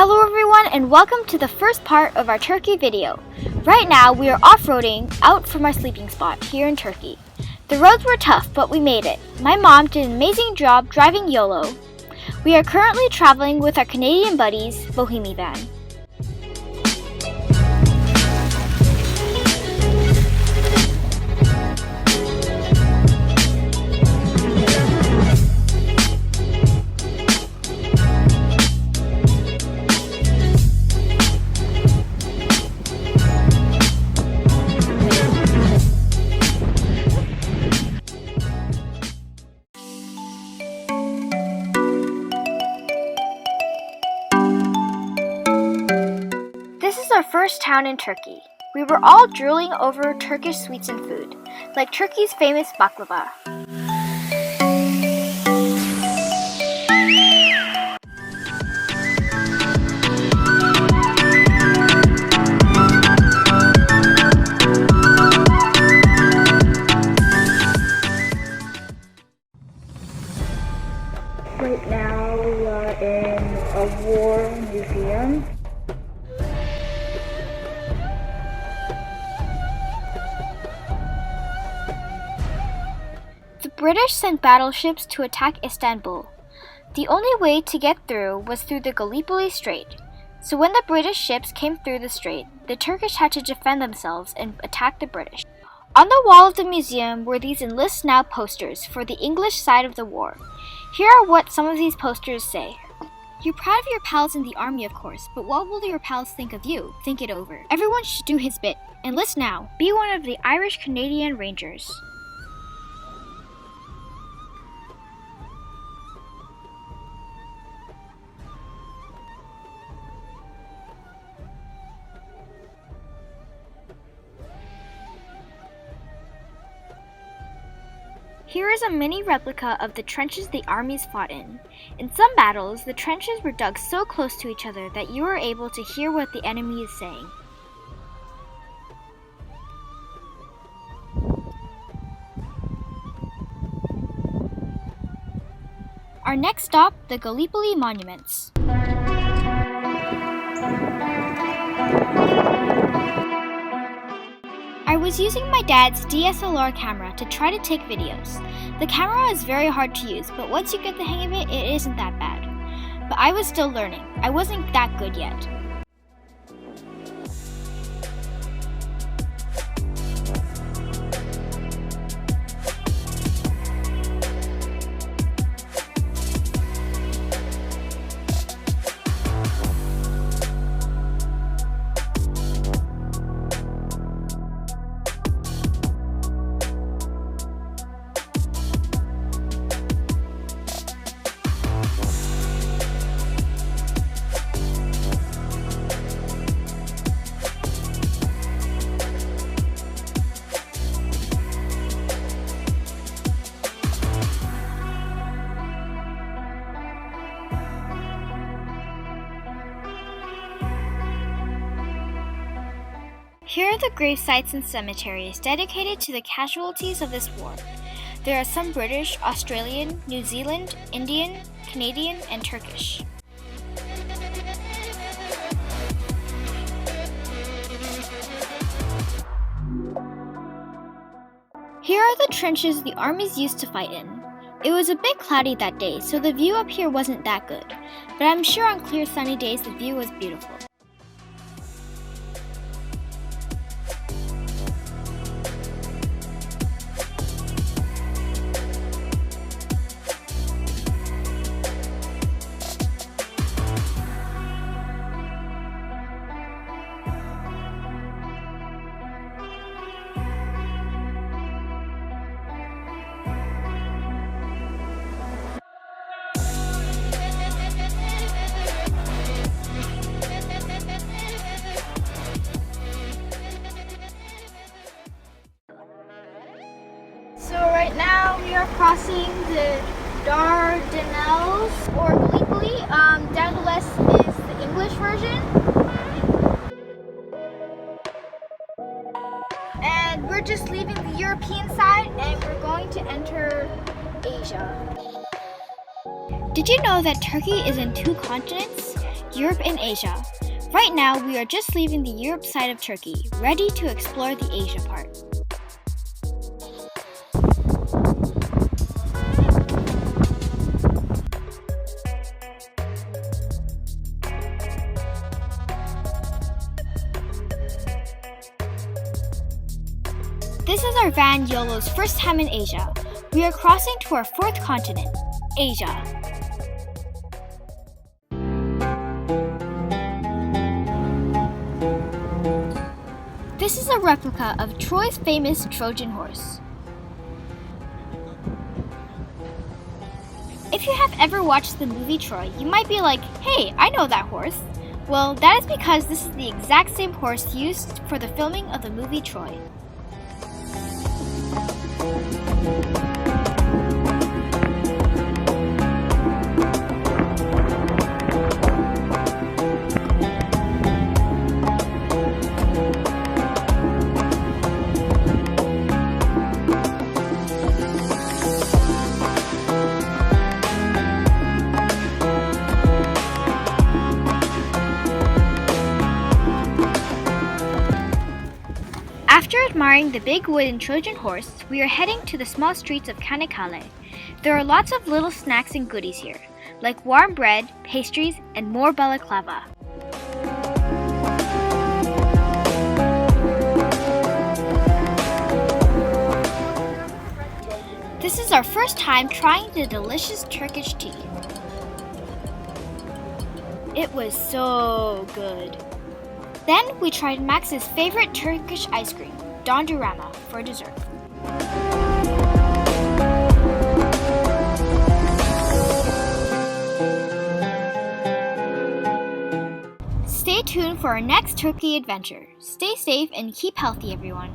Hello everyone and welcome to the first part of our Turkey video. Right now we are off-roading out from our sleeping spot here in Turkey. The roads were tough but we made it. My mom did an amazing job driving YOLO. We are currently traveling with our Canadian buddies, Bohemi Van. This is our first town in Turkey. We were all drooling over Turkish sweets and food, like Turkey's famous baklava. Right now we are in a war museum. The British sent battleships to attack Istanbul. The only way to get through was through the Gallipoli Strait. So when the British ships came through the strait, the Turkish had to defend themselves and attack the British. On the wall of the museum were these Enlist Now posters for the English side of the war. Here are what some of these posters say. You're proud of your pals in the army, of course, but what will your pals think of you? Think it over. Everyone should do his bit. Enlist now. Be one of the Irish Canadian Rangers. Here is a mini replica of the trenches the armies fought in. In some battles, the trenches were dug so close to each other that you were able to hear what the enemy is saying. Our next stop, the Gallipoli monuments. I was using my dad's DSLR camera to try to take videos. The camera is very hard to use, but once you get the hang of it, it isn't that bad. But I was still learning. I wasn't that good yet. Here are the grave sites and cemeteries dedicated to the casualties of this war. There are some British, Australian, New Zealand, Indian, Canadian, and Turkish. Here are the trenches the armies used to fight in. It was a bit cloudy that day, so the view up here wasn't that good, but I'm sure on clear sunny days the view was beautiful. So right now we are crossing the Dardanelles or Gallipoli. Down the west is the English version. And we're just leaving the European side and we're going to enter Asia. Did you know that Turkey is in 2 continents? Europe and Asia. Right now, we are just leaving the Europe side of Turkey, ready to explore the Asia part. This is our van YOLO's first time in Asia. We are crossing to our fourth continent, Asia. This is a replica of Troy's famous Trojan horse. If you have ever watched the movie Troy, you might be like, hey, I know that horse. Well, that is because this is the exact same horse used for the filming of the movie Troy. After admiring the big wooden Trojan horse, we are heading to the small streets of Çanakkale. There are lots of little snacks and goodies here, like warm bread, pastries, and more balaclava. This is our first time trying the delicious Turkish tea. It was so good. Then we tried Max's favorite Turkish ice cream, dondurma, for dessert. Stay tuned for our next Turkey adventure. Stay safe and keep healthy, everyone.